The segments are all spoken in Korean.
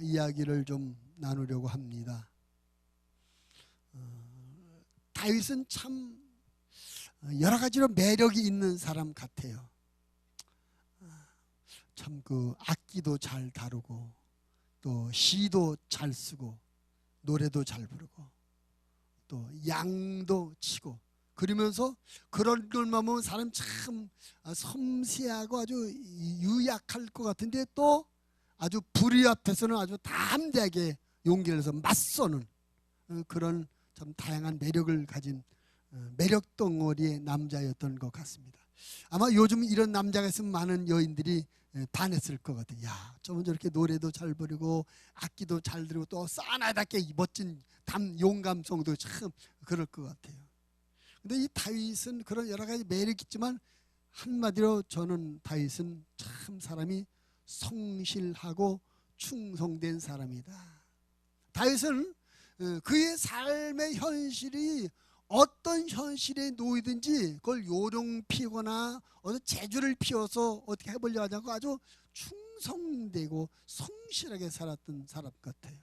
이야기를 좀 나누려고 합니다. 다윗은 참 여러 가지로 매력이 있는 사람 같아요. 참 그 악기도 잘 다루고 또 시도 잘 쓰고 노래도 잘 부르고 또 양도 치고 그러면서 그런 걸만 보면 사람 참 섬세하고 아주 유약할 것 같은데 또 아주 불의 앞에서는 아주 담대하게 용기를 내서 맞서는 그런 참 다양한 매력을 가진 매력 덩어리의 남자였던 것 같습니다. 아마 요즘 이런 남자가 있으면 많은 여인들이 반했을 것 같아요. 야, 저분 저렇게 노래도 잘 부르고 악기도 잘 들고 또 사나이답게 멋진 용감성도 참 그럴 것 같아요. 근데 이 다윗은 그런 여러 가지 매력이 있지만 한마디로 저는 다윗은 참 사람이 성실하고 충성된 사람이다. 다윗은 그의 삶의 현실이 어떤 현실에 놓이든지 그걸 요령 피거나 어떤 재주를 피워서 어떻게 해보려고 하지 않고 아주 충성되고 성실하게 살았던 사람 같아요.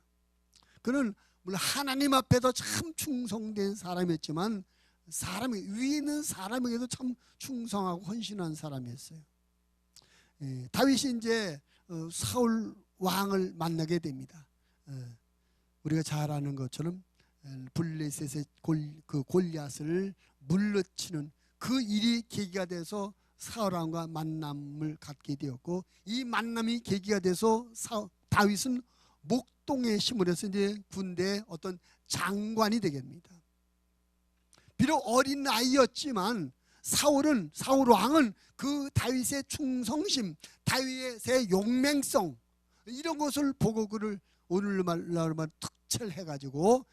그는 물론 하나님 앞에도 참 충성된 사람이었지만 위에 있는 사람에게도 참 충성하고 헌신한 사람이었어요. 다윗이 이제 사울 왕을 만나게 됩니다. 우리가 잘 아는 것처럼 블레셋의 그 골리앗을 물러치는 그 일이 계기가 돼서 사울 왕과 만남을 갖게 되었고, 이 만남이 계기가 돼서 다윗은 목동에 힘을 해서 이제 군대의 어떤 장관이 되게 됩니다. 비록 어린 나이였지만 사울 왕은 그 다윗의 충성심, 다윗의 용맹성 이런 것을 보고 그를 오늘날로 특철해가지고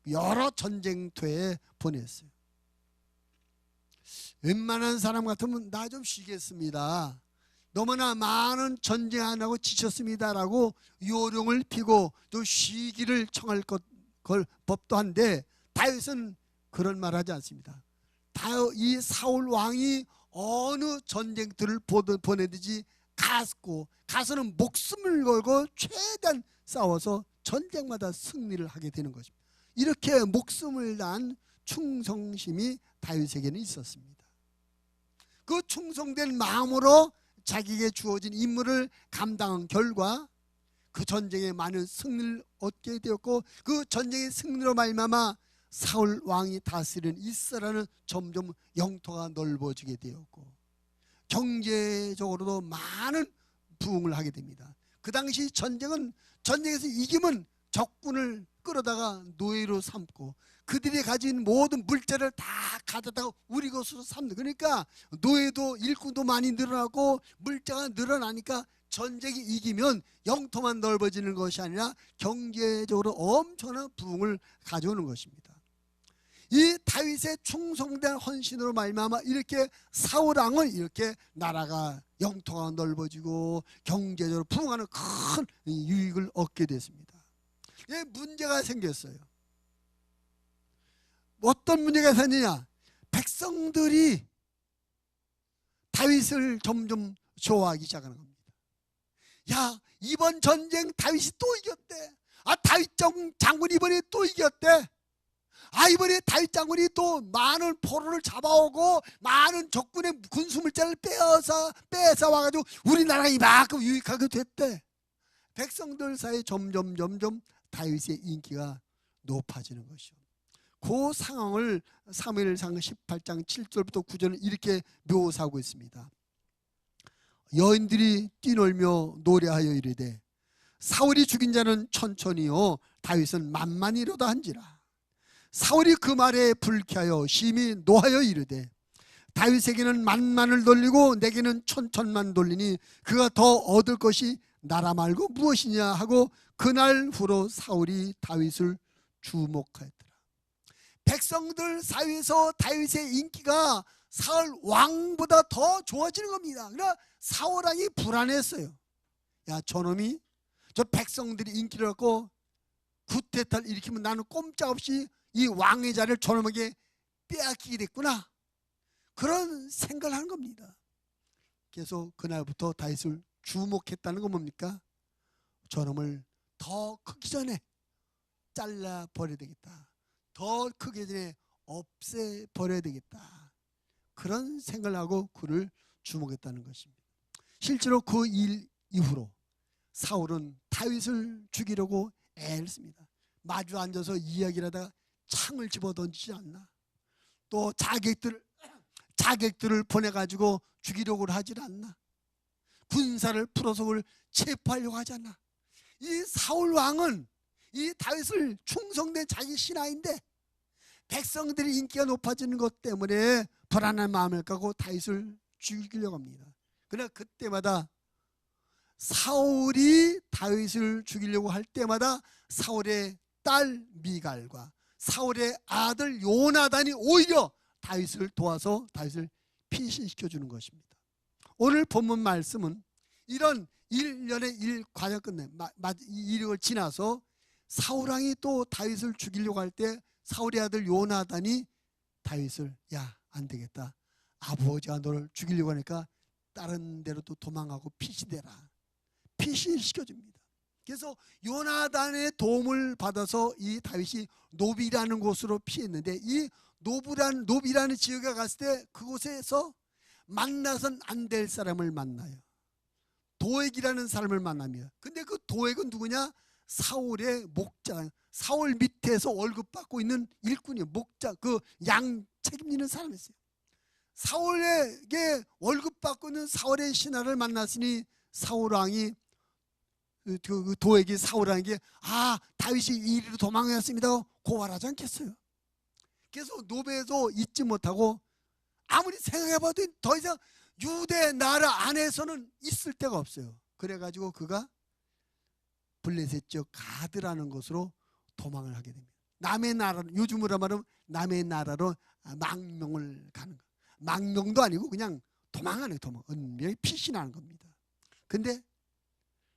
여러 전쟁터에 보냈어요. 웬만한 사람 같으면 나 좀 쉬겠습니다, 너무나 많은 전쟁 안 하고 지쳤습니다라고 요령을 피고 또 쉬기를 청할 걸 법도 한데 다윗은 그런 말 하지 않습니다. 이 사울 왕이 어느 전쟁터를 보내든지 가서는 목숨을 걸고 최대한 싸워서 전쟁마다 승리를 하게 되는 것입니다. 이렇게 목숨을 다한 충성심이 다윗에게는 있었습니다. 그 충성된 마음으로 자기에게 주어진 임무를 감당한 결과 그 전쟁에 많은 승리를 얻게 되었고, 그 전쟁의 승리로 말미암아 사울 왕이 다스리는 이스라엘은 점점 영토가 넓어지게 되었고 경제적으로도 많은 부흥을 하게 됩니다. 그 당시 전쟁에서 이기면 적군을 끌어다가 노예로 삼고 그들이 가진 모든 물자를 다 가져다가 우리 것으로 삼는, 그러니까 노예도 일꾼도 많이 늘어나고 물자가 늘어나니까 전쟁이 이기면 영토만 넓어지는 것이 아니라 경제적으로 엄청난 부흥을 가져오는 것입니다. 이 다윗의 충성된 헌신으로 말미암아 이렇게 사울 왕은 이렇게 나라가 영토가 넓어지고 경제적으로 부흥하는 큰 유익을 얻게 됐습니다. 문제가 생겼어요. 어떤 문제가 생기냐? 백성들이 다윗을 점점 좋아하기 시작하는 겁니다. 야, 이번 전쟁 다윗이 또 이겼대. 다윗 장군이 이번에 또 이겼대. 이번에 다윗 장군이 또 많은 포로를 잡아오고 많은 적군의 군수물자를 빼앗아 와가지고 우리나라가 이만큼 유익하게 됐대. 백성들 사이에 점점 다윗의 인기가 높아지는 것이요. 그 상황을 사무엘상 18장 7절부터 9절은 이렇게 묘사하고 있습니다. 여인들이 뛰놀며 노래하여 이르되 사울이 죽인 자는 천천히요 다윗은 만만히로다 한지라. 사울이 그 말에 불쾌하여 심히 노하여 이르되 다윗에게는 만만을 돌리고 내게는 천천만 돌리니 그가 더 얻을 것이 나라 말고 무엇이냐 하고 그날 후로 사울이 다윗을 주목하였더라. 백성들 사이에서 다윗의 인기가 사울 왕보다 더 좋아지는 겁니다. 그러나 사울 왕이 불안했어요. 야, 저놈이 저 백성들이 인기를 갖고 구태타를 일으키면 나는 꼼짝없이 이 왕의 자리를 저놈에게 빼앗기게 됐구나, 그런 생각을 하는 겁니다. 그래서 그날부터 다윗을 주목했다는 건 뭡니까? 저놈을 더 크기 전에 잘라 버려야 되겠다. 더 크기 전에 없애 버려야 되겠다. 그런 생각을 하고 그를 주목했다는 것입니다. 실제로 그 일 이후로 사울은 다윗을 죽이려고 애를 씁니다. 마주 앉아서 이야기를 하다가 창을 집어던지지 않나. 또 자객들을 보내가지고 죽이려고 하지 않나. 군사를 풀어서 그를 체포하려고 하지 않나. 이 사울 왕은 이 다윗을 충성된 자기 신하인데 백성들의 인기가 높아지는 것 때문에 불안한 마음을 갖고 다윗을 죽이려고 합니다. 그러나 그때마다 사울이 다윗을 죽이려고 할 때마다 사울의 딸 미갈과 사울의 아들 요나단이 오히려 다윗을 도와서 다윗을 피신시켜 주는 것입니다. 오늘 본문 말씀은 이런 일련의 일 과정 끝내 이력을 지나서 사울왕이 또 다윗을 죽이려고 할 때 사울의 아들 요나단이 다윗을 야, 안 되겠다. 아버지가 너를 죽이려고 하니까 다른 데로 또 도망가고 피신되라. 피신시켜줍니다. 그래서 요나단의 도움을 받아서 이 다윗이 노비라는 곳으로 피했는데 이 노비라는 지역에 갔을 때 그곳에서 만나선 안 될 사람을 만나요. 도액이라는 사람을 만납니다. 근데 그 도액은 누구냐? 사울의 목자, 사울 밑에서 월급 받고 있는 일꾼이에요. 목자, 그 양 책임지는 사람이었어요. 사울에게 월급 받고 있는 사울의 신하를 만났으니 사울왕이 그 도액이 사울왕에게 다윗이 이리로 도망갔습니다 고발하지 않겠어요. 그래서 노베도 잊지 못하고 아무리 생각해봐도 더 이상 유대 나라 안에서는 있을 데가 없어요. 그래가지고 그가 블레셋 지역 가드라는 곳으로 도망을 하게 됩니다. 남의 나라로, 요즘으로 말하면 남의 나라로 망명을 가는 거. 망명도 아니고 그냥 도망하는 도망. 은밀히 피신하는 겁니다. 근데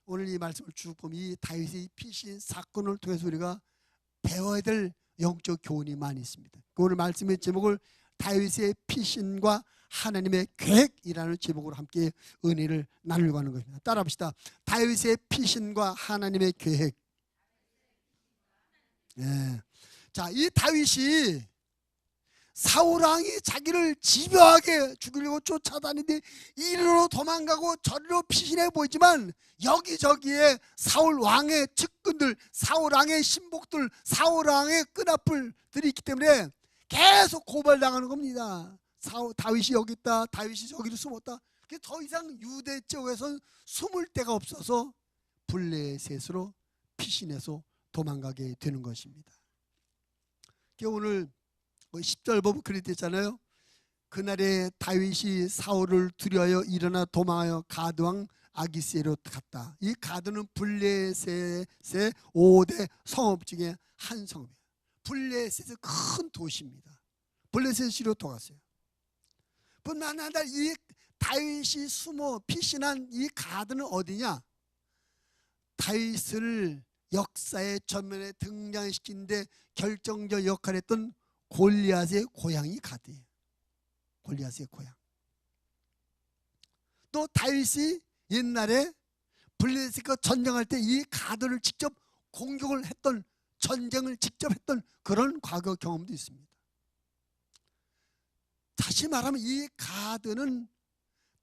오늘 이 말씀을 쭉 보면 이 다윗의 피신 사건을 통해서 우리가 배워야 될 영적 교훈이 많이 있습니다. 오늘 말씀의 제목을 다윗의 피신과 하나님의 계획이라는 제목으로 함께 은혜를 나누려고 하는 것입니다. 따라 합시다. 다윗의 피신과 하나님의 계획. 네. 자, 이 다윗이 사울왕이 자기를 집요하게 죽이려고 쫓아다니는데 이리로 도망가고 저리로 피신해 보이지만 여기저기에 사울왕의 측근들, 사울왕의 신복들, 사울왕의 끈앞들이 있기 때문에 계속 고발당하는 겁니다. 다윗이 여기 있다, 다윗이 저기로 숨었다. 더 이상 유대 쪽에선 숨을 데가 없어서 블레셋으로 피신해서 도망가게 되는 것입니다. 오늘 10절 보면 그렇게 됐잖아요. 그날에 다윗이 사울을 두려워 일어나 도망하여 가드왕 아기스로 갔다. 이 가드는 블레셋의 5대 성읍 중에 한 성읍이에요. 블레셋의 큰 도시입니다. 블레셋으로 돌아갔어요. 뿐만 아니라 이 다윗이 숨어 피신한 이 가드는 어디냐? 다윗을 역사의 전면에 등장시키는데 결정적 역할을 했던 골리앗의 고향이 가드예요. 골리앗의 고향. 또 다윗이 옛날에 블레셋과 전쟁할 때 이 가드를 직접 공격을 했던, 전쟁을 직접 했던 그런 과거 경험도 있습니다. 다시 말하면 이 가드는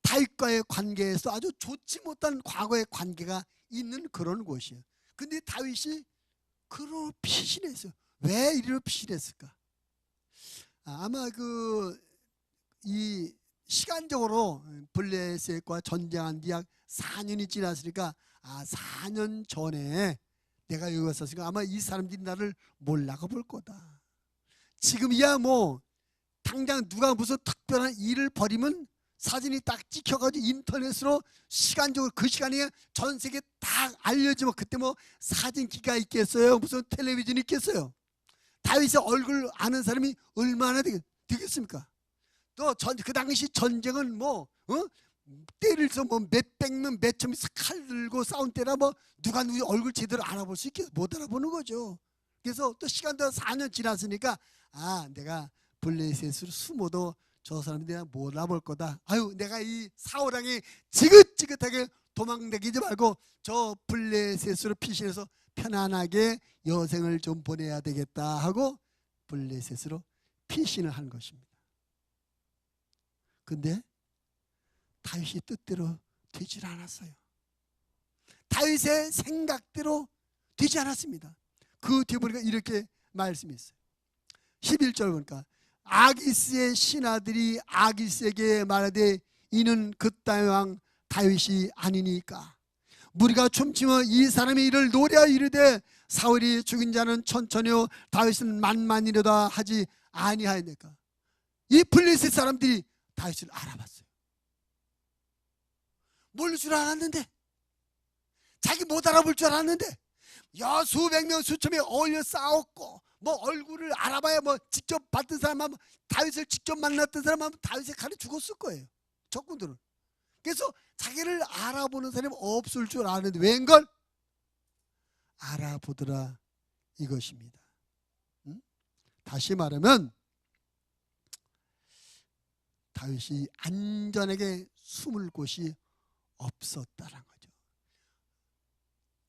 다윗과의 관계에서 아주 좋지 못한 과거의 관계가 있는 그런 곳이에요. 근데 다윗이 그로 피신했어요. 왜 이리로 피신했을까? 아마 이 시간적으로 블레셋과 전쟁한 뒤 약 4년이 지났으니까 4년 전에 내가 여기 왔었으니까 아마 이 사람들이 나를 몰라가 볼 거다. 지금이야 뭐 당장 누가 무슨 특별한 일을 벌이면 사진이 딱 찍혀가지고 인터넷으로 시간적으로 그 시간에 전 세계 다 알려지면 그때 뭐 사진기가 있겠어요? 무슨 텔레비전이 있겠어요? 다윗의 얼굴 아는 사람이 얼마나 되겠습니까? 또 그 당시 전쟁은 때를 써 몇백 명 몇천 명 칼 들고 싸운 때라 누가 누구 얼굴 제대로 알아볼 수 있겠어? 못 알아보는 거죠. 그래서 또 시간도 4년 지났으니까 내가 블레셋으로 숨어도 저 사람이 내가 못 알아볼 거다. 내가 이 사울왕이 지긋지긋하게 도망다니지 말고 저 블레셋으로 피신해서 편안하게 여생을 좀 보내야 되겠다 하고 블레셋으로 피신을 한 것입니다. 근데 다윗이 뜻대로 되질 않았어요. 다윗의 생각대로 되지 않았습니다. 그 뒤에 보니까 이렇게 말씀이 있어요. 11절 보니까 아기스의 신하들이 아기스에게 말하되 이는 그 땅의 왕 다윗이 아니니까 무리가 춤추며 이 사람이 이를 노래하여 이르되 사울이 죽인 자는 천천히요 다윗은 만만이로다 하지 아니하였느니까. 이 블레셋 사람들이 다윗을 알아봤어요. 모를 줄 알았는데, 자기 못 알아볼 줄 알았는데 수백 명 수천 명 어울려 싸웠고 뭐 얼굴을 알아봐야 뭐 직접 봤던 사람하면 다윗을 직접 만났던 사람하면 다윗의 칼에 죽었을 거예요. 적군들은. 그래서 자기를 알아보는 사람이 없을 줄 아는데 웬걸 알아보더라 이것입니다. 다시 말하면 다윗이 안전하게 숨을 곳이 없었다는 거죠.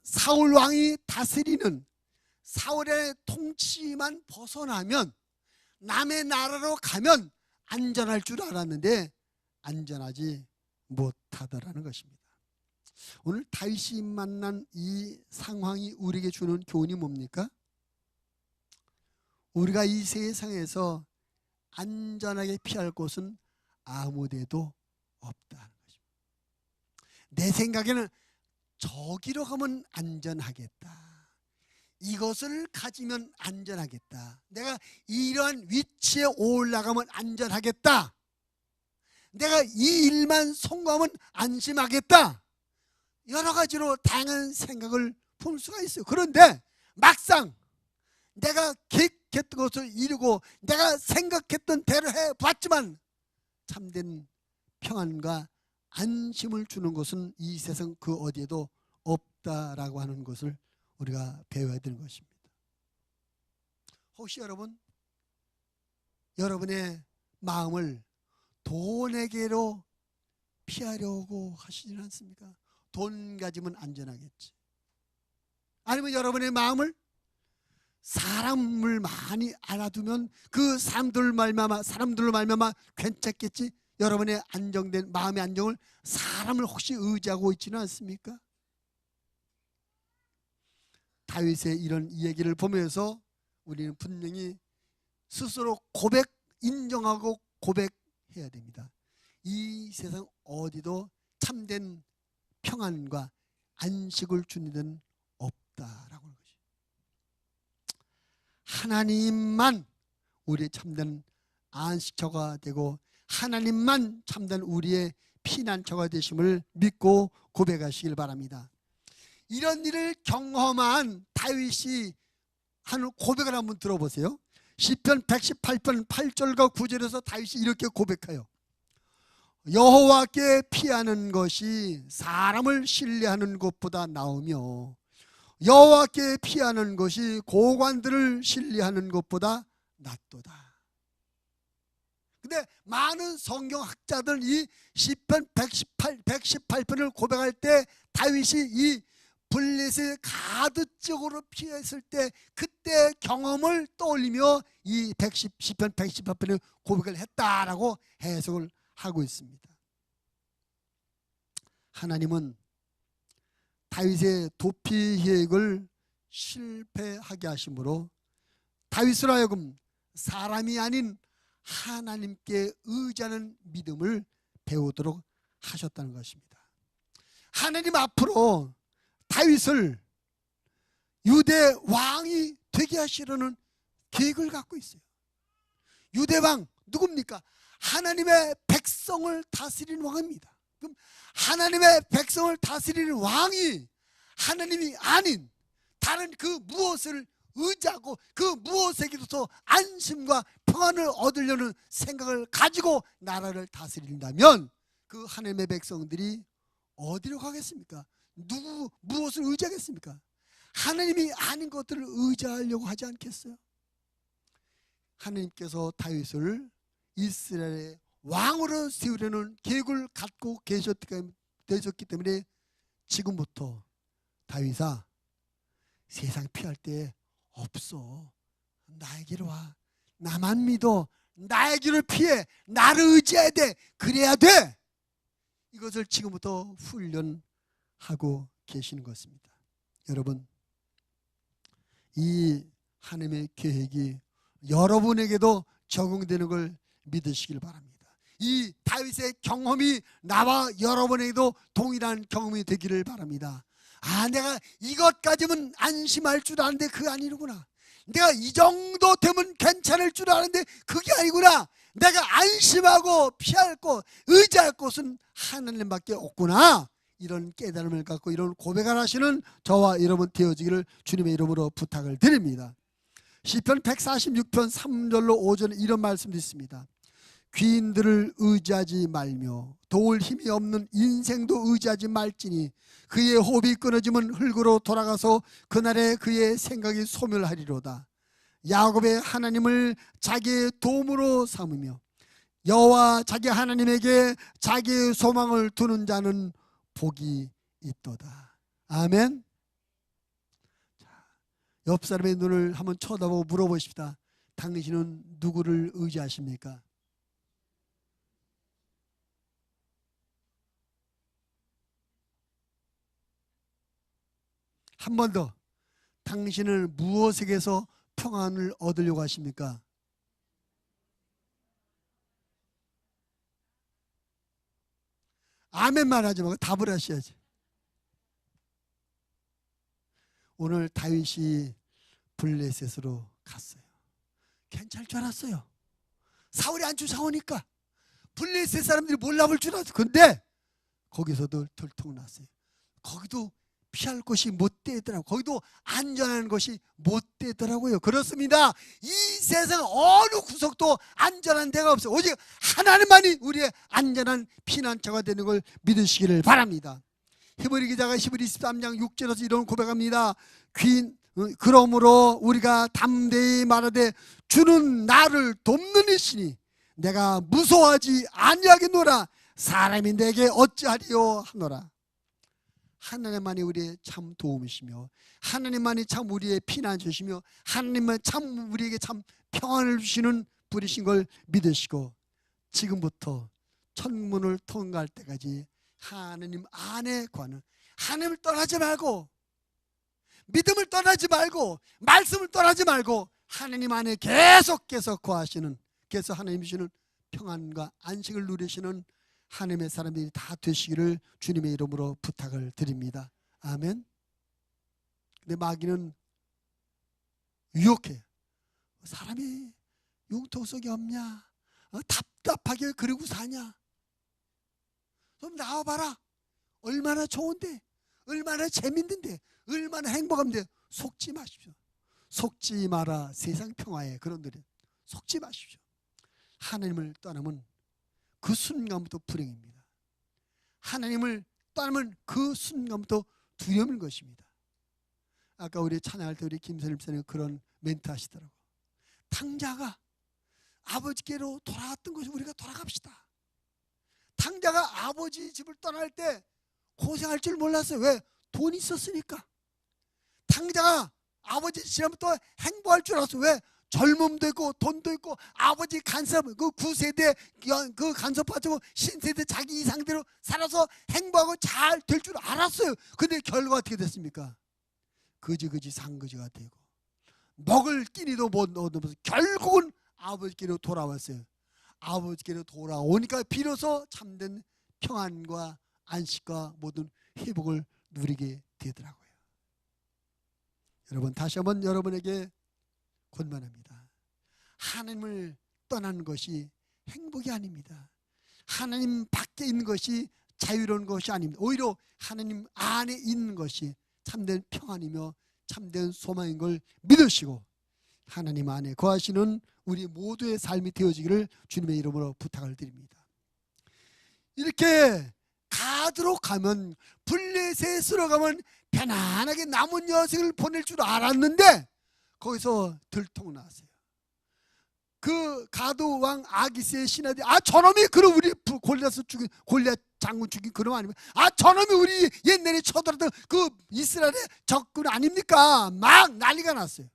사울 왕이 다스리는 사울의 통치만 벗어나면 남의 나라로 가면 안전할 줄 알았는데 안전하지 못하더라는 것입니다. 오늘 다윗이 만난 이 상황이 우리에게 주는 교훈이 뭡니까? 우리가 이 세상에서 안전하게 피할 곳은 아무데도 없다는 것입니다. 내 생각에는 저기로 가면 안전하겠다. 이것을 가지면 안전하겠다. 내가 이러한 위치에 올라가면 안전하겠다. 내가 이 일만 성공하면 안심하겠다. 여러 가지로 다양한 생각을 품을 수가 있어요. 그런데 막상 내가 계획했던 것을 이루고 내가 생각했던 대로 해봤지만 참된 평안과 안심을 주는 것은 이 세상 그 어디에도 없다라고 하는 것을 우리가 배워야 되는 것입니다. 혹시 여러분의 마음을 돈에게로 피하려고 하시진 않습니까? 돈 가지면 안전하겠지. 아니면 여러분의 마음을 사람을 많이 알아두면 그 사람들로 말미암아 괜찮겠지. 여러분의 안정된 마음의 안정을 사람을 혹시 의지하고 있지는 않습니까? 다윗의 이런 이야기를 보면서 우리는 분명히 스스로 인정하고 고백해야 됩니다. 이 세상 어디도 참된 평안과 안식을 주는 데는 없다라고 하는 것이. 하나님만 우리의 참된 안식처가 되고 하나님만 참된 우리의 피난처가 되심을 믿고 고백하시길 바랍니다. 이런 일을 경험한 다윗이 하는 고백을 한번 들어보세요. 시편 118편 8절과 9절에서 다윗이 이렇게 고백해요. 여호와께 피하는 것이 사람을 신뢰하는 것보다 나으며 여호와께 피하는 것이 고관들을 신뢰하는 것보다 낫도다. 근데 많은 성경학자들 이 시편 118편을 고백할 때 다윗이 이 블레셋 가드쪽으로 피했을 때 그때 경험을 떠올리며 이 시편 118편을 고백을 했다라고 해석을 하고 있습니다. 하나님은 다윗의 도피 계획을 실패하게 하심으로 다윗을 하여금 사람이 아닌 하나님께 의지하는 믿음을 배우도록 하셨다는 것입니다. 하나님 앞으로 다윗을 유대 왕이 되게 하시려는 계획을 갖고 있어요. 유대 왕 누굽니까? 하나님의 백성을 다스리는 왕입니다. 그럼 하나님의 백성을 다스리는 왕이 하나님이 아닌 다른 그 무엇을 의지하고 그 무엇에게도 안심과 평안을 얻으려는 생각을 가지고 나라를 다스린다면 그 하나님의 백성들이 어디로 가겠습니까? 무엇을 의지하겠습니까? 하나님이 아닌 것들을 의지하려고 하지 않겠어요? 하나님께서 다윗을 이스라엘의 왕으로 세우려는 계획을 갖고 계셨기 때문에 지금부터 다윗아, 세상 피할 때 없어. 나에게로 와. 나만 믿어. 나에게로 피해. 나를 의지해야 돼. 그래야 돼. 이것을 지금부터 훈련하고 계시는 것입니다. 여러분, 이 하나님의 계획이 여러분에게도 적용되는 걸 믿으시길 바랍니다. 이 다윗의 경험이 나와 여러분에게도 동일한 경험이 되기를 바랍니다. 아, 내가 이것까지면 안심할 줄 아는데 그게 아니구나. 내가 이 정도 되면 괜찮을 줄 아는데 그게 아니구나. 내가 안심하고 피할 곳, 의지할 곳은 하나님밖에 없구나. 이런 깨달음을 갖고 이런 고백을 하시는 저와 여러분 되어지기를 주님의 이름으로 부탁을 드립니다. 시편 146편 3절로 5절에 이런 말씀도 있습니다. 귀인들을 의지하지 말며 도울 힘이 없는 인생도 의지하지 말지니 그의 호흡이 끊어지면 흙으로 돌아가서 그날에 그의 생각이 소멸하리로다. 야곱의 하나님을 자기의 도움으로 삼으며 여호와 자기 하나님에게 자기의 소망을 두는 자는 복이 있도다. 아멘. 자, 옆 사람의 눈을 한번 쳐다보고 물어보십시다. 당신은 누구를 의지하십니까? 한 번 더. 당신은 무엇에게서 평안을 얻으려고 하십니까? 아멘만 하지 말고 답을 하셔야지. 오늘 다윗이 블레셋으로 갔어요. 괜찮을 줄 알았어요. 사울이 안 쫓아오니까 블레셋 사람들이 몰라볼 줄 알았어요. 근데 거기서도 들통났어요. 거기도 피할 곳이 못 되더라고요. 거기도 안전한 것이 못 되더라고요. 그렇습니다. 이 세상 어느 구석도 안전한 데가 없어요. 오직 하나님만이 우리의 안전한 피난처가 되는 걸 믿으시기를 바랍니다. 히브리 기자가 히브리 13장 6절에서 이런 고백합니다. 그러므로 우리가 담대히 말하되 주는 나를 돕는 이시니 내가 무서워하지 아니하겠노라. 사람이 내게 어찌하리요 하노라. 하나님만이 우리의 참 도움이시며 하나님만이 참 우리의 피난처시며 하나님만 참 우리에게 참 평안을 주시는 분이신 걸 믿으시고 지금부터 천문을 통과할 때까지 하나님 안에 관한 하나님을 떠나지 말고 믿음을 떠나지 말고 말씀을 떠나지 말고 하나님 안에 계속 거하시는 계속 하나님 주시는 평안과 안식을 누리시는 하나님의 사람들이 다 되시기를 주님의 이름으로 부탁을 드립니다. 아멘. 근데 마귀는 유혹해. 사람이 융통 속에 없냐? 답답하게 그러고 사냐? 좀 나와봐라. 얼마나 좋은데, 얼마나 재밌는데, 얼마나 행복한데. 속지 마십시오. 속지 마라. 세상 평화에 그런 노래 속지 마십시오. 하나님을 떠나면 그 순간부터 불행입니다. 하나님을 떠나면 그 순간부터 두려움인 것입니다. 아까 우리 찬양할 때 우리 김선일 목사님 그런 멘트 하시더라고. 탕자가 아버지께로 돌아갔던 것이 우리가 돌아갑시다. 탕자가 아버지 집을 떠날 때 고생할 줄 몰랐어요. 왜? 돈이 있었으니까. 탕자가 아버지 집하면 또 행복할 줄 알았어요. 왜? 젊음도 있고 돈도 있고 아버지 간섭 그 9세대 그 간섭 받고 신세대 자기 이상대로 살아서 행복하고 잘 될 줄 알았어요. 근데 결과가 어떻게 됐습니까? 거지 상거지가 되고 먹을 끼니도 못 얻으면서 결국은 아버지께로 돌아왔어요. 아버지께로 돌아오니까 비로소 참된 평안과 안식과 모든 회복을 누리게 되더라고요. 여러분 다시 한번 여러분에게 권면합니다. 하나님을 떠나는 것이 행복이 아닙니다. 하나님 밖에 있는 것이 자유로운 것이 아닙니다. 오히려 하나님 안에 있는 것이 참된 평안이며 참된 소망인 걸 믿으시고 하나님 안에 거하시는 우리 모두의 삶이 되어지기를 주님의 이름으로 부탁을 드립니다. 이렇게 가도록 가면 블레셋으로 가면 편안하게 남은 여생을 보낼 줄 알았는데 거기서 들통났어요. 그 가드 왕 아기스의 신하들이 저놈이 그럼 우리 골리앗을 죽인 골리앗 장군 죽인 그놈 아니면 저놈이 우리 옛날에 쳐들었던 그 이스라엘의 적군 아닙니까? 막 난리가 났어요.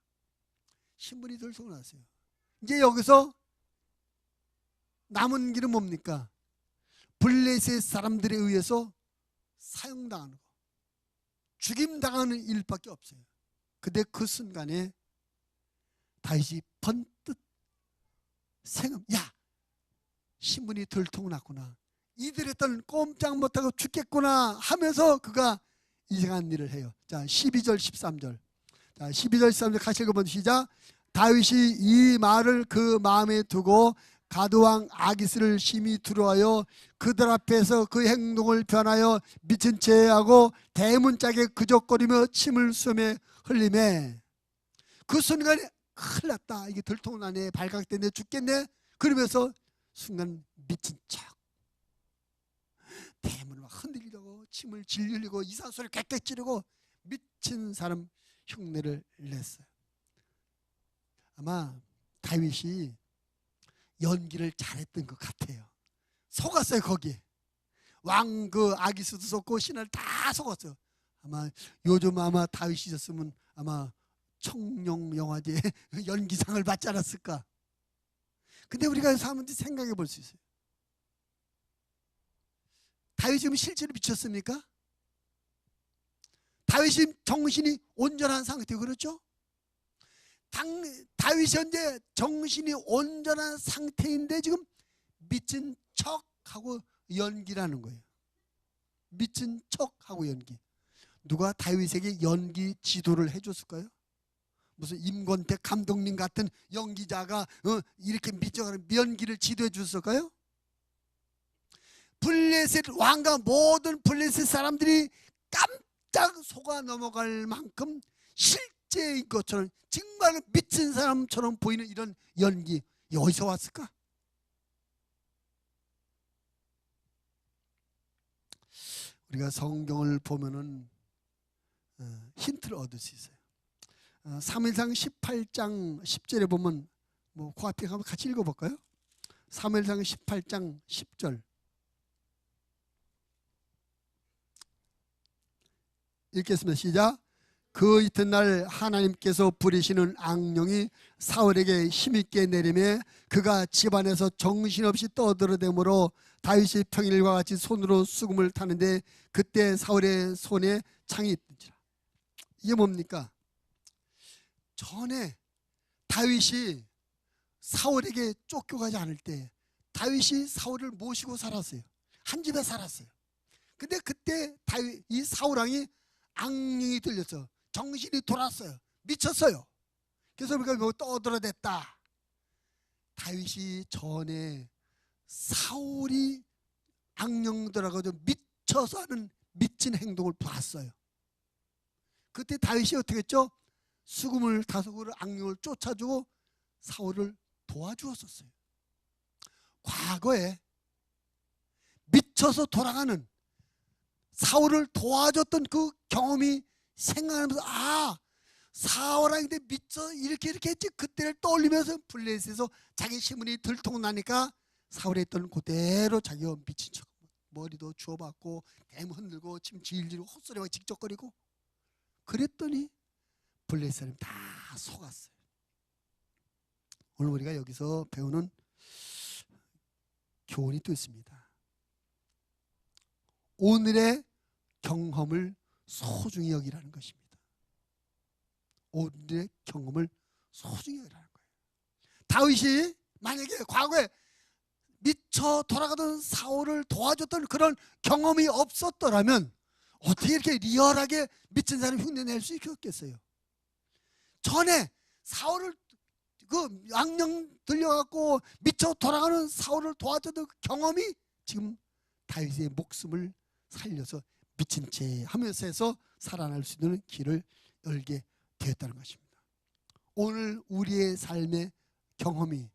신분이 들썩났어요. 이제 여기서 남은 길은 뭡니까? 블레셋 사람들에 의해서 사형당하는 거, 죽임당하는 일밖에 없어요. 근데 그 순간에 다윗이 번뜩 야, 신분이 들통났구나, 이들 했던 꼼짝 못하고 죽겠구나 하면서 그가 이상한 일을 해요. 자, 12절 13절. 자, 12절 13절 같이 읽어보면 시작. 다윗이 이 말을 그 마음에 두고 가드왕 아기스를 심히 두려워하여 그들 앞에서 그 행동을 변하여 미친 채 하고 대문짝에 그적거리며 침을 쏘며 흘리매, 그 순간에 큰일 났다, 이게 들통나네, 발각됐네, 죽겠네, 그러면서 순간 미친 척 대문을 막 흔들리고 침을 질리고 이상한 소리를 꽥꽥 지르고 미친 사람 흉내를 냈어요. 아마 다윗이 연기를 잘했던 것 같아요. 속았어요. 거기에 왕 그 아기스도 속고 신하를 다 속았어요. 아마 요즘 아마 다윗이었으면 아마 청룡 영화제 연기상을 받지 않았을까. 근데 우리가 사람들이 생각해 볼 수 있어요. 다윗이 지금 실제로 미쳤습니까? 다윗이 정신이 온전한 상태, 그렇죠? 다윗이 현재 정신이 온전한 상태인데 지금 미친 척하고 연기라는 거예요. 미친 척하고 연기. 누가 다윗에게 연기 지도를 해줬을까요? 무슨 임권택 감독님 같은 연기자가 이렇게 미쳐가는 연기를 지도해 줬을까요? 블레셋 왕과 모든 블레셋 사람들이 깜짝 속아 넘어갈 만큼 실제인 것처럼 정말 미친 사람처럼 보이는 이런 연기, 어디서 왔을까? 우리가 성경을 보면은 힌트를 얻을 수 있어요. 사무엘상 18장 10절에 보면 그 앞에 가면 같이 읽어볼까요? 사무엘상 18장 10절 읽겠습니다. 시작. 그 이튿날 하나님께서 부리시는 악령이 사울에게 힘있게 내리매 그가 집안에서 정신없이 떠들어대므로 다윗이 평일과 같이 손으로 수금을 타는데 그때 사울의 손에 창이 있던지라. 이게 뭡니까? 전에 다윗이 사울에게 쫓겨가지 않을 때 다윗이 사울을 모시고 살았어요. 한 집에 살았어요. 근데 그때 이 사울왕이 악령이 들렸어. 정신이 돌았어요. 미쳤어요. 그래서 우리가 뭐 떠들어댔다. 다윗이 전에 사울이 악령들하고 좀 미쳐서 하는 미친 행동을 봤어요. 그때 다윗이 어떻게 했죠? 수금을 타서 그 악령을 쫓아주고 사울을 도와주었었어요. 과거에 미쳐서 돌아가는 사울을 도와줬던 그 경험이 생각하면서 사울왕인데 미쳐 이렇게 했지, 그때를 떠올리면서 블레셋에서 자기 신분이 들통나니까 사울이 했던 그대로 자기가 미친 척 머리도 주워받고 대문 흔들고 침 질질고 헛소리하고 직적거리고 그랬더니 블레셋 사람이 다 속았어요. 오늘 우리가 여기서 배우는 교훈이 또 있습니다. 오늘의 경험을 소중히 여기라는 것입니다. 오늘의 경험을 소중히 여기라는 거예요. 다윗이 만약에 과거에 미쳐 돌아가던 사울을 도와줬던 그런 경험이 없었더라면 어떻게 이렇게 리얼하게 미친 사람 흉내낼 수 있겠어요? 전에 사울을 그 악령 들려갖고 미쳐 돌아가는 사울을 도와줬던 그 경험이 지금 다윗의 목숨을 살려서 미친 채 하면서 해서 살아날 수 있는 길을 열게 되었다는 것입니다. 오늘 우리의 삶의 경험이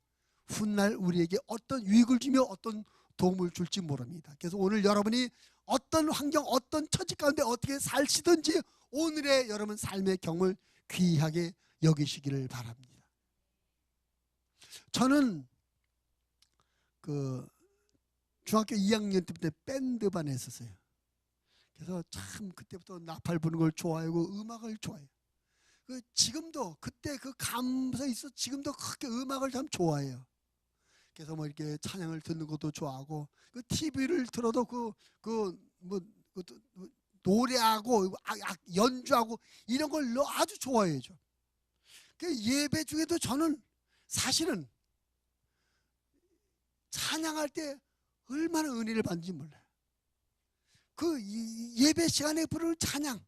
훗날 우리에게 어떤 유익을 주며 어떤 도움을 줄지 모릅니다. 그래서 오늘 여러분이 어떤 환경, 어떤 처지 가운데 어떻게 살시든지 오늘의 여러분 삶의 경험을 귀하게 여기시기를 바랍니다. 저는 중학교 2학년 때부터 밴드반에 했었어요. 그래서 참 그때부터 나팔 부는 걸 좋아하고 음악을 좋아해요. 지금도 그때 그 감성이 있어 지금도 그렇게 음악을 참 좋아해요. 그래서 뭐 이렇게 찬양을 듣는 것도 좋아하고 그 TV를 틀어도 뭐 노래하고 연주하고 이런 걸 아주 좋아해요. 그 예배 중에도 저는 사실은 찬양할 때 얼마나 은혜를 받는지 몰라요. 그 예배 시간에 부르는 찬양,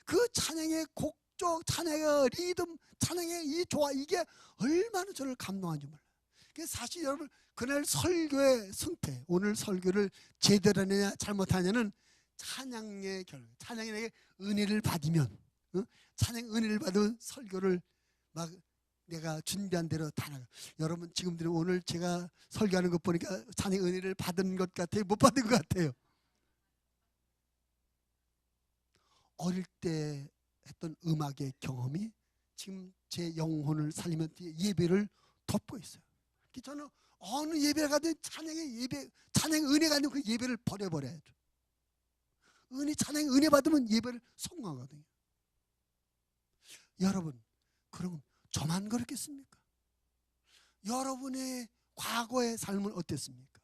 그 찬양의 곡조, 찬양의 리듬, 찬양의 이 조화, 이게 얼마나 저를 감동하는지 몰라요. 사실 여러분, 그날 설교의 승패, 오늘 설교를 제대로 하느냐 잘못하느냐는 찬양의 결과, 찬양이 내게 은혜를 받으면, 찬양 은혜를 받으면 설교를 막 내가 준비한 대로 다 나가. 여러분 지금들 오늘 제가 설교하는 것 보니까 찬양 은혜를 받은 것 같아요? 못 받은 것 같아요? 어릴 때 했던 음악의 경험이 지금 제 영혼을 살리면 예배를 덮고 있어요. 저는 어느 예배를 가든 찬양의 예배, 찬양 은혜가 있는 그 예배를 버려버려야죠. 찬양 은혜 받으면 예배를 성공하거든요. 여러분, 그럼 저만 그렇겠습니까? 여러분의 과거의 삶은 어땠습니까?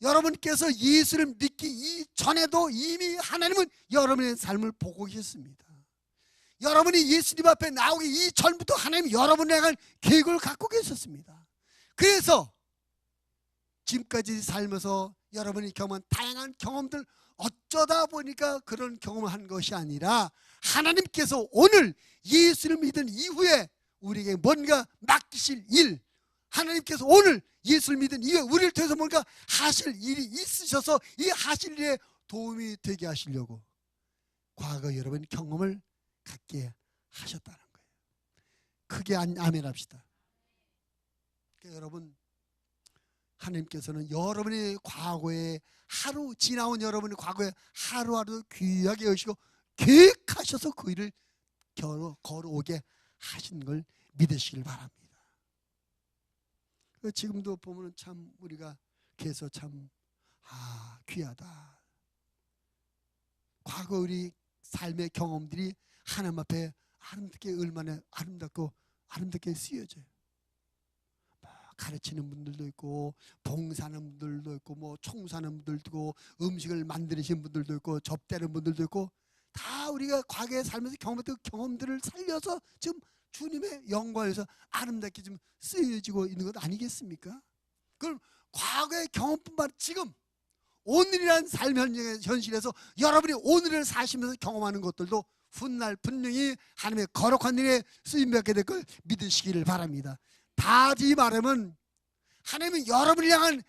여러분께서 예수를 믿기 이전에도 이미 하나님은 여러분의 삶을 보고 계십니다. 여러분이 예수님 앞에 나오기 이전부터 하나님은 여러분에 대한 계획을 갖고 계셨습니다. 그래서 지금까지 살면서 여러분이 경험한 다양한 경험들, 어쩌다 보니까 그런 경험을 한 것이 아니라 하나님께서 오늘 예수를 믿은 이후에 우리에게 뭔가 맡기실 일, 하나님께서 오늘 예수를 믿은 이후에 우리를 통해서 뭔가 하실 일이 있으셔서 이 하실 일에 도움이 되게 하시려고 과거 여러분 경험을 갖게 하셨다는 거예요. 크게 아멘 합시다. 그러니까 여러분, 하나님께서는 여러분의 과거에 지나온 여러분의 과거에 하루하루 귀하게 여시고 계획하셔서 그 일을 걸어오게 하신 걸 믿으시길 바랍니다. 지금도 보면 참 우리가 계속 참 귀하다. 과거 우리 삶의 경험들이 하나님 앞에 아름답게 얼마나 아름답게 쓰여져요. 가르치는 분들도 있고 봉사하는 분들도 있고 뭐 총사하는 분들도 있고 음식을 만드시는 분들도 있고 접대하는 분들도 있고 다 우리가 과거에 살면서 경험했던 경험들을 살려서 지금 주님의 영광에서 아름답게 좀 쓰여지고 있는 것 아니겠습니까? 그럼 과거의 경험뿐만 지금 오늘이란 삶 현실에서 여러분이 오늘을 사시면서 경험하는 것들도 훗날 분명히 하나님의 거룩한 일에 쓰임받게 될 걸 믿으시기를 바랍니다. 다시 말하면 하나님은 여러분을 향한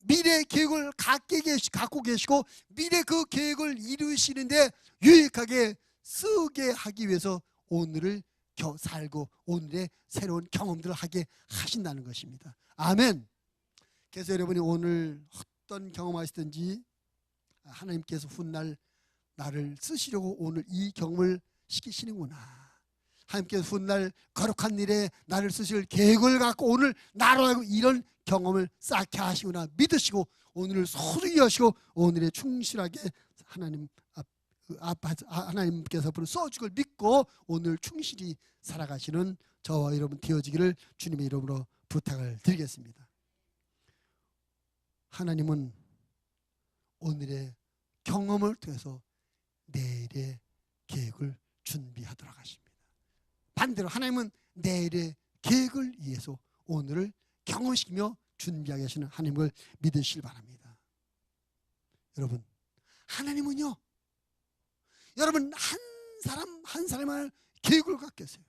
미래의 계획을 갖고 계시고 미래 그 계획을 이루시는데 유익하게 쓰게 하기 위해서 오늘을 살고 오늘의 새로운 경험들을 하게 하신다는 것입니다. 아멘. 그래서 여러분이 오늘 어떤 경험하시든지 하나님께서 훗날 나를 쓰시려고 오늘 이 경험을 시키시는구나. 하나님께서 훗날 거룩한 일에 나를 쓰실 계획을 갖고 오늘 나로 하여금 이런 경험을 쌓게 하시구나 믿으시고 오늘을 소중히 여시고 오늘에 충실하게 하나님께서 써주길 믿고 오늘 충실히 살아가시는 저와 여러분 되어지기를 주님의 이름으로 부탁을 드리겠습니다. 하나님은 오늘의 경험을 통해서 내일의 계획을 준비하도록 하십니다. 반대로 하나님은 내일의 계획을 위해서 오늘을 경험시키며 준비하게 하시는 하나님을 믿으시길 바랍니다. 여러분, 하나님은요, 여러분 한 사람 한 사람을 계획을 갖고 계세요.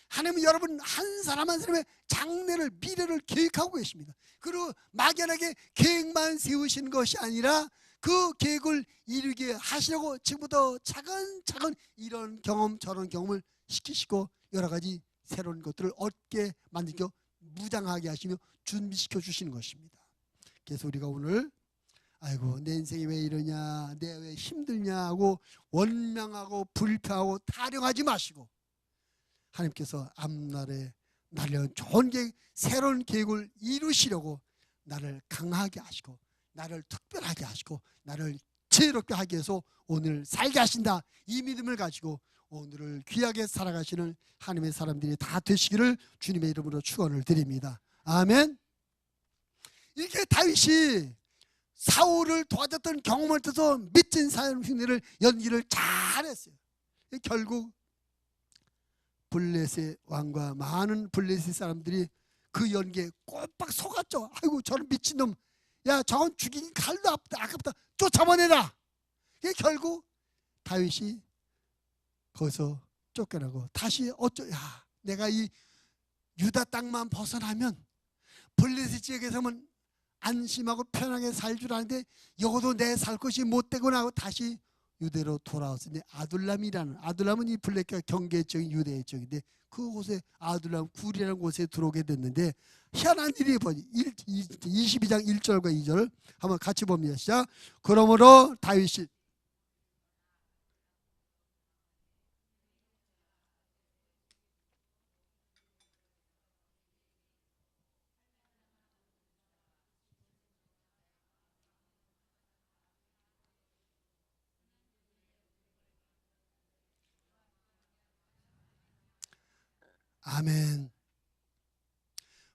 하나님은 여러분 한 사람 한 사람의 장래를 미래를 계획하고 계십니다. 그리고 막연하게 계획만 세우시는 것이 아니라 그 계획을 이루게 하시려고 지금부터 차근차근 이런 경험 저런 경험을 시키시고 여러 가지 새로운 것들을 얻게 만들고 무장하게 하시며 준비시켜 주시는 것입니다. 그래서 우리가 오늘 아이고 내 인생이 왜 이러냐, 내 왜 힘들냐 하고 원망하고 불평하고 타령하지 마시고 하나님께서 앞날에 날려온 좋은 계획, 새로운 계획을 이루시려고 나를 강하게 하시고 나를 특별하게 하시고 나를 지혜롭게 하기 위해서 오늘 살게 하신다. 이 믿음을 가지고 오늘을 귀하게 살아가시는 하나님의 사람들이 다 되시기를 주님의 이름으로 축원을 드립니다. 아멘. 이렇게 다윗이 사울을 도와줬던 경험을 통해서 믿진 사람 흉내를 연기를 잘했어요. 결국 블레셋 왕과 많은 블레셋 사람들이 그 연기에 꼬박 속았죠. 아이고 저런 미친놈, 야 저건 죽이긴 칼도 아깝다, 쫓아보내라. 결국 다윗이 거기서 쫓겨나고 다시 야 내가 이 유다 땅만 벗어나면 블레셋 지역에서는 안심하고 편하게 살 줄 아는데 여기도 내 살 것이 못되구나 하고 다시 유대로 돌아왔으니 아둘람은 이 블레셋과 경계 지역인 유대의 지역인데 그곳에 아둘람 굴이라는 곳에 들어오게 됐는데 희한한 일이 벌어지. 22장 1절과 2절 한번 같이 봅니다. 시작. 그러므로 다윗이 아멘.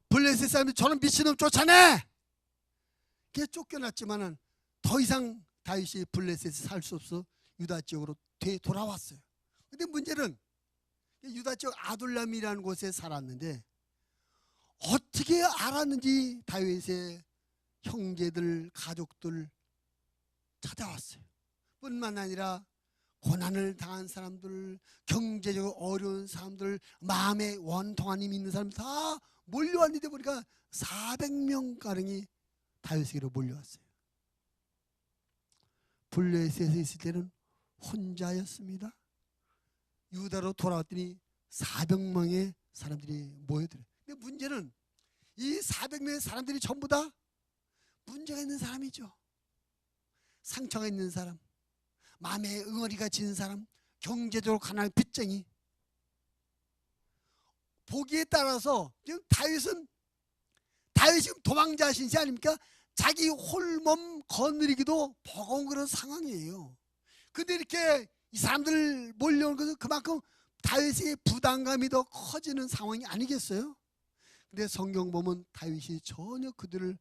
블레셋 사람들이 저는 미친놈 쫓아내. 그게 쫓겨났지만은 더 이상 다윗이 블레셋에 살 수 없어 유다 지역으로 돌아왔어요. 근데 문제는 유다 지역 아둘람이라는 곳에 살았는데 어떻게 알았는지 다윗의 형제들 가족들 찾아왔어요. 뿐만 아니라 고난을 당한 사람들, 경제적으로 어려운 사람들, 마음에 원통한 힘이 있는 사람들 다 몰려왔는데 보니까 400명가량이 다윗에게로 몰려왔어요. 블레셋에 있을 때는 혼자였습니다. 유다로 돌아왔더니 400명의 사람들이 모여들어요. 근데 문제는 이 400명의 사람들이 전부 다 문제가 있는 사람이죠. 상처가 있는 사람, 마음에 응어리가 진 사람, 경제적으로 가난한 빚쟁이. 보기에 따라서 지금 다윗은 도망자 신세 아닙니까? 자기 홀몸 거느리기도 버거운 그런 상황이에요. 근데 이렇게 이 사람들 몰려오는 것은 그만큼 다윗의 부담감이 더 커지는 상황이 아니겠어요? 근데 성경 보면 다윗이 전혀 그들을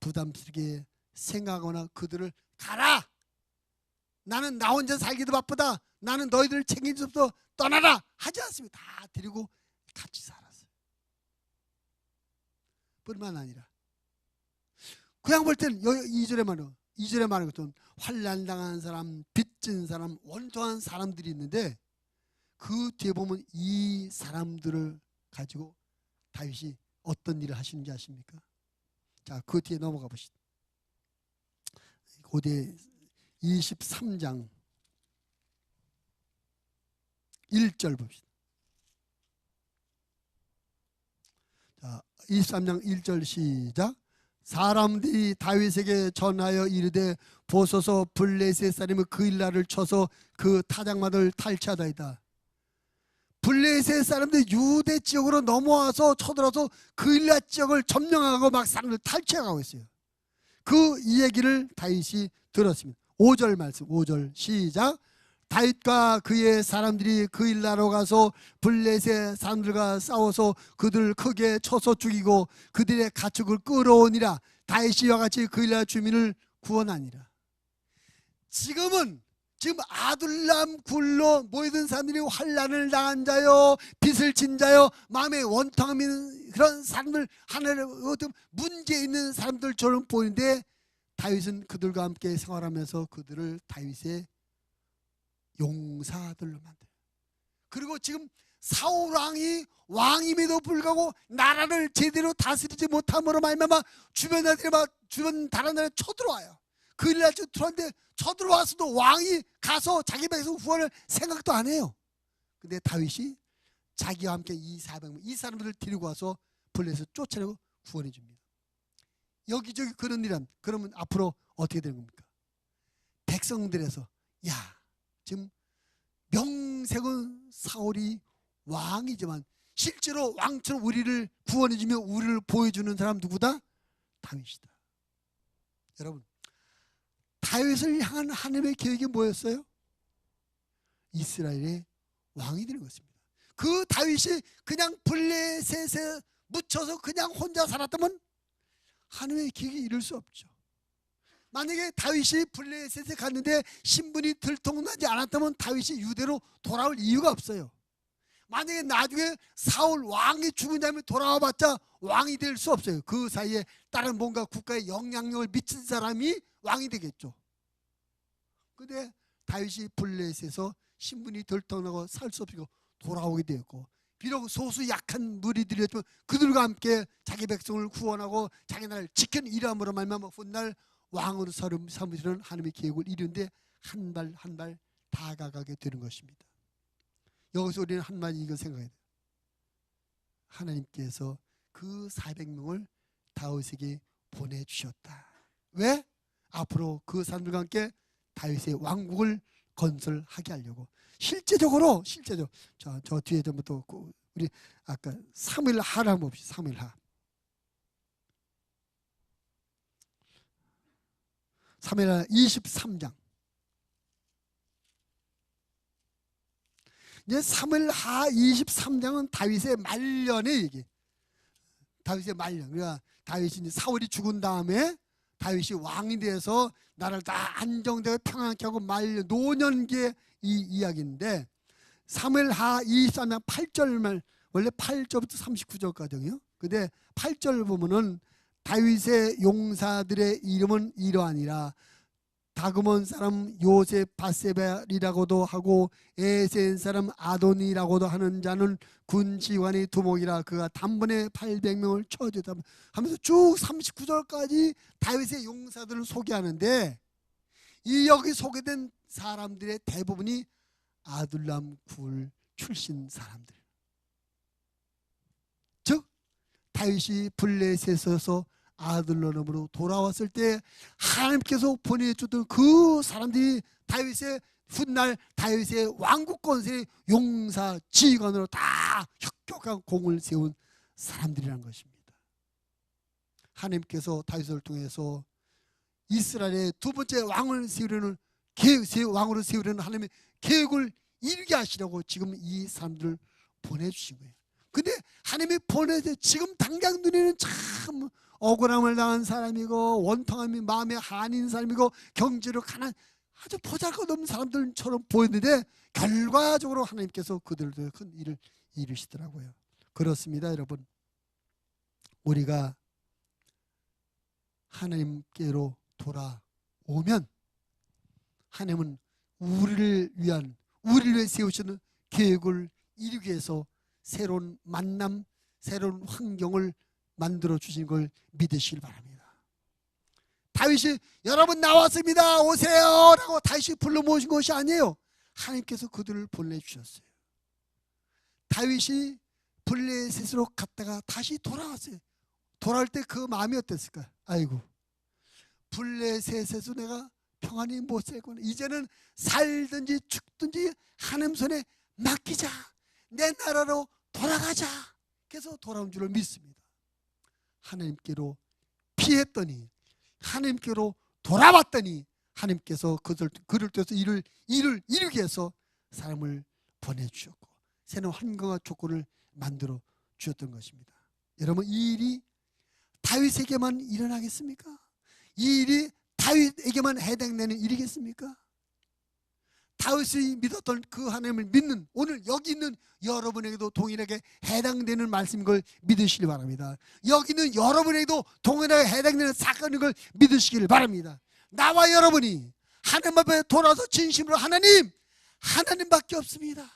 부담스럽게 생각하거나 그들을 가라, 나는 나 혼자 살기도 바쁘다, 나는 너희들을 챙길 수 없어, 떠나라 하지 않습니다. 다 데리고 같이 살았어요. 뿐만 아니라 그냥 볼 때는 2절에 말하는 것은 환난당한 사람, 빚진 사람, 원통한 사람들이 있는데 그 뒤에 보면 이 사람들을 가지고 다윗이 어떤 일을 하시는지 아십니까? 자, 그 뒤에 넘어가 보시죠. 그 뒤에 23장 1절 봅시다. 자, 23장 1절 시작. 사람들이 다윗에게 전하여 이르되 보소서 블레셋 사람이 그일라를 쳐서 그 타작마를 탈취하다이다. 블레셋 사람들이 유대 지역으로 넘어와서 쳐들어서 그일라 지역을 점령하고 막 사람들 탈취하고 있어요. 그 이 얘기를 다윗이 들었습니다. 5절 말씀, 5절 시작. 다윗과 그의 사람들이 그일라로 가서 블레셋 사람들과 싸워서 그들을 크게 쳐서 죽이고 그들의 가축을 끌어오니라. 다윗이 이와 같이 그일라 주민을 구원하니라. 지금 아둘람 굴로 모이던 사람들이 환난을 당한 자요, 빚을 진 자요, 마음에 원통함이 있는 그런 사람들, 하나의 어떤 문제 있는 사람들처럼 보이는데 다윗은 그들과 함께 생활하면서 그들을 다윗의 용사들로 만들어요. 그리고 지금 사울 왕이 왕임에도 불구하고 나라를 제대로 다스리지 못함으로 말미암아 주변 다른 나라에 쳐들어와요. 그일라 들어왔는데 쳐들어와서도 왕이 가서 자기 백성 후원을 생각도 안 해요. 근데 다윗이 자기와 함께 이 사람들을 데리고 와서 블레셋 쫓아내고 구원해 줍니다. 여기저기 그런 일은 그러면 앞으로 어떻게 되는 겁니까? 백성들에서 야, 지금 명색은 사울이 왕이지만 실제로 왕처럼 우리를 구원해주며 우리를 보여주는 사람 누구다? 다윗이다. 여러분, 다윗을 향한 하나님의 계획이 뭐였어요? 이스라엘의 왕이 되는 것입니다. 그 다윗이 그냥 블레셋에 묻혀서 그냥 혼자 살았다면 하나님의 계획에 이룰 수 없죠. 만약에 다윗이 블레셋에 갔는데 신분이 들통나지 않았다면 다윗이 유대로 돌아올 이유가 없어요. 만약에 나중에 사울 왕이 죽은 다음에 돌아와봤자 왕이 될 수 없어요. 그 사이에 다른 뭔가 국가에 영향력을 미친 사람이 왕이 되겠죠. 근데 다윗이 블레셋에서 신분이 들통나고 살 수 없고 돌아오게 되었고, 비록 소수 약한 무리들이었지만 그들과 함께 자기 백성을 구원하고 자기 나라를 지킨 이름으로 말미암아 훗날 왕으로 삼으시는 하나님의 계획을 이루는데 한 발 한 발 다가가게 되는 것입니다. 여기서 우리는 한마디 이거 생각해야 돼요. 하나님께서 그 400명을 다윗에게 보내주셨다. 왜? 앞으로 그 사람들과 함께 다윗의 왕국을 건설하게 하려고. 실제적으로 저 뒤에 좀부터 우리 아까 사무엘 하를 한번 봅시다. 사무엘 하. 사무엘 하 23장. 이제 사무엘 하 23장은 다윗의 말년의 얘기. 다윗의 말년. 그러니까 다윗이 이제 사울이 죽은 다음에 다윗이 왕이 돼서 나라를 다 안정되고 평안케 하고 말년 노년기의 이 이야기인데, 사무엘 하 23장 8절 말, 원래 8절부터 39절까지요. 근데 8절 보면은 다윗의 용사들의 이름은 이러하니라. 다그몬 사람 요셉 바세벨이라고도 하고 에센 사람 아돈이라고도 하는 자는 군지관의 두목이라. 그가 단번에 800명을 쳐주다 하면서 쭉 39절까지 다윗의 용사들을 소개하는데, 이 여기 소개된 사람들의 대부분이 아둘람 굴 출신 사람들, 즉 다윗이 블레셋에서 아둘람으로 돌아왔을 때 하나님께서 보내주던 그 사람들이 다윗의 훗날 다윗의 왕국 건설의 용사 지휘관으로 다 혁혁한 공을 세운 사람들이라는 것입니다. 하나님께서 다윗을 통해서 이스라엘의 두 번째 왕을 세우려는 왕으로 세우려는 하나님의 계획을 이루게 하시려고 지금 이 사람들을 보내주신 거예요. 근데 하나님이 보내서 지금 당장 눈에는 참 억울함을 당한 사람이고 원통함이 마음에 한인 사람이고 경제로 가난 아주 보잘것없는 사람들처럼 보였는데 결과적으로 하나님께서 그들도 큰 일을 이루시더라고요. 그렇습니다, 여러분. 우리가 하나님께로 돌아오면 하나님은 우리를 위해 세우시는 계획을 이루기 위해서 새로운 만남, 새로운 환경을 만들어 주신 걸 믿으시길 바랍니다. 다윗이 여러분 나왔습니다, 오세요 라고 다윗이 불러 모신 것이 아니에요. 하나님께서 그들을 보내주셨어요. 다윗이 블레셋으로 갔다가 다시 돌아왔어요. 돌아올 때 그 마음이 어땠을까요? 아이고, 블레셋에서 내가 평안히 못 살구나. 이제는 살든지 죽든지 하나님 손에 맡기자. 내 나라로 돌아가자. 그래서 돌아온 줄을 믿습니다. 하나님께로 피했더니 하나님께로 돌아왔더니 하나님께서 그를 통해서 일을 이루기 위해서 사람을 보내주셨고 새로운 환경과 조건을 만들어 주셨던 것입니다. 여러분, 이 일이 다윗에게만 일어나겠습니까? 이 일이 다윗에게만 해당되는 일이겠습니까? 다윗이 믿었던 그 하나님을 믿는 오늘 여기 있는 여러분에게도 동일하게 해당되는 말씀인 걸 믿으시기 바랍니다. 여기 있는 여러분에게도 동일하게 해당되는 사건인 걸 믿으시길 바랍니다. 나와 여러분이 하나님 앞에 돌아서 진심으로 하나님밖에 없습니다.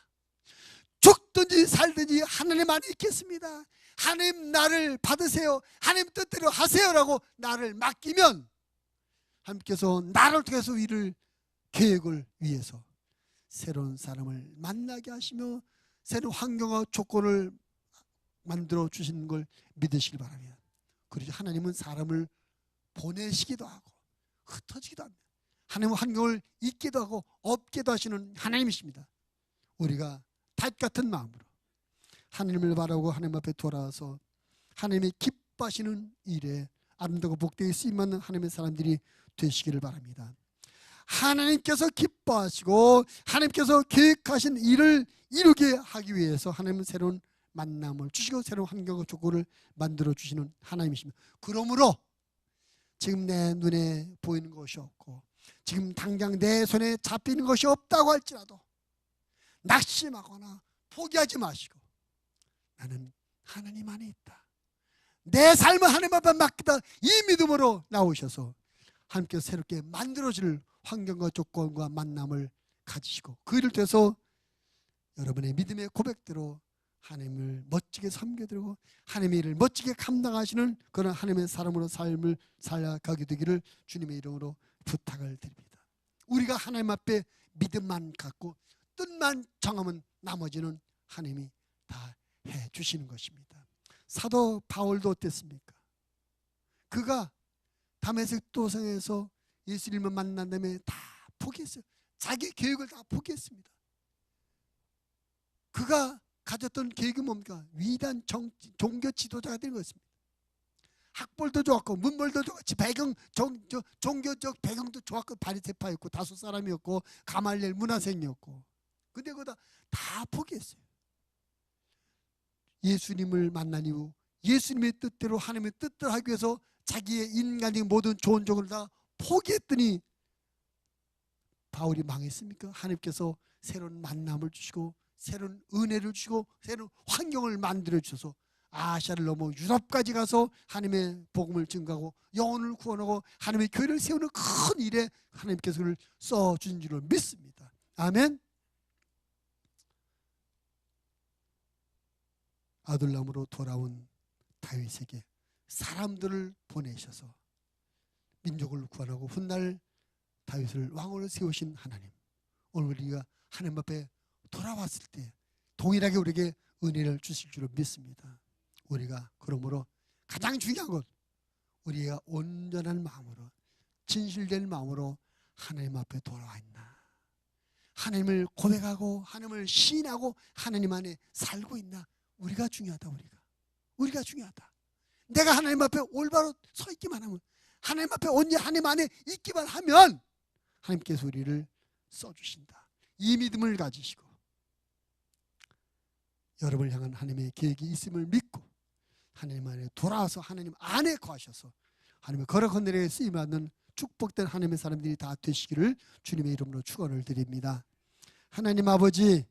죽든지 살든지 하나님 안에 있겠습니다. 하나님 나를 받으세요, 하나님 뜻대로 하세요라고 나를 맡기면 하나님께서 나를 통해서 이를 계획을 위해서 새로운 사람을 만나게 하시며 새로운 환경과 조건을 만들어 주시는 걸 믿으시기 바랍니다. 그리고 하나님은 사람을 보내시기도 하고 흩어지기도 합니다. 하나님은 환경을 있기도 하고 없기도 하시는 하나님이십니다. 우리가 다윗 같은 마음으로 하나님을 바라고 하나님 앞에 돌아와서 하나님이 기뻐하시는 일에 아름다고 복되게 쓰임받는 하나님의 사람들이 되시기를 바랍니다. 하나님께서 기뻐하시고 하나님께서 계획하신 일을 이루게 하기 위해서 하나님은 새로운 만남을 주시고 새로운 환경과 조건을 만들어 주시는 하나님이십니다. 그러므로 지금 내 눈에 보이는 것이 없고 지금 당장 내 손에 잡히는 것이 없다고 할지라도 낙심하거나 포기하지 마시고 나는 하나님 안에 있다. 내 삶을 하나님 앞에 맡기다 이 믿음으로 나오셔서 하나님께서 새롭게 만들어질 환경과 조건과 만남을 가지시고 그 일을 통해서 여러분의 믿음의 고백대로 하나님을 멋지게 섬겨드리고 하나님의 일을 멋지게 감당하시는 그런 하나님의 사람으로 삶을 살아가게 되기를 주님의 이름으로 부탁을 드립니다. 우리가 하나님 앞에 믿음만 갖고 뜻만 정하면 나머지는 하나님이 다 해주시는 것입니다. 사도 바울도 어땠습니까? 그가 다메섹 도성에서 예수님을 만난 다음에 다 포기했어요. 자기 계획을 다 포기했습니다. 그가 가졌던 계획이 뭡니까? 위대한 종교 지도자가 되는 것입니다. 학벌도 좋았고 문벌도 좋았지 종교적 배경도 좋았고 바리새파였고 다소 사람이었고 가말리엘 문화생이었고 근데 그거 다 포기했어요. 예수님을 만난 이후 예수님의 뜻대로 하나님의 뜻대로 하기 위해서 자기의 인간의 모든 좋은 종을 다 포기했더니 바울이 망했습니까? 하나님께서 새로운 만남을 주시고 새로운 은혜를 주시고 새로운 환경을 만들어 주셔서 아시아를 넘어 유럽까지 가서 하나님의 복음을 증거하고 영혼을 구원하고 하나님의 교회를 세우는 큰 일에 하나님께서 그를 써주신 줄을 믿습니다. 아멘. 아둘람으로 돌아온 다윗에게 사람들을 보내셔서 민족을 구원하고 훗날 다윗을 왕으로 세우신 하나님, 오늘 우리가 하나님 앞에 돌아왔을 때 동일하게 우리에게 은혜를 주실 줄을 믿습니다. 우리가 그러므로 가장 중요한 것, 우리가 온전한 마음으로 진실된 마음으로 하나님 앞에 돌아와 있나, 하나님을 고백하고 하나님을 시인하고 하나님 안에 살고 있나, 우리가 중요하다. 우리가 중요하다. 내가 하나님 앞에 올바로 서 있기만 하면, 하나님 앞에 언제 하나님 안에 있기만 하면 하나님께서 우리를 써주신다. 이 믿음을 가지시고 여러분을 향한 하나님의 계획이 있음을 믿고 하나님 안에 돌아와서 하나님 안에 거하셔서 하나님의 거룩한 일에 쓰임받는 축복된 하나님의 사람들이 다 되시기를 주님의 이름으로 축원을 드립니다. 하나님 아버지,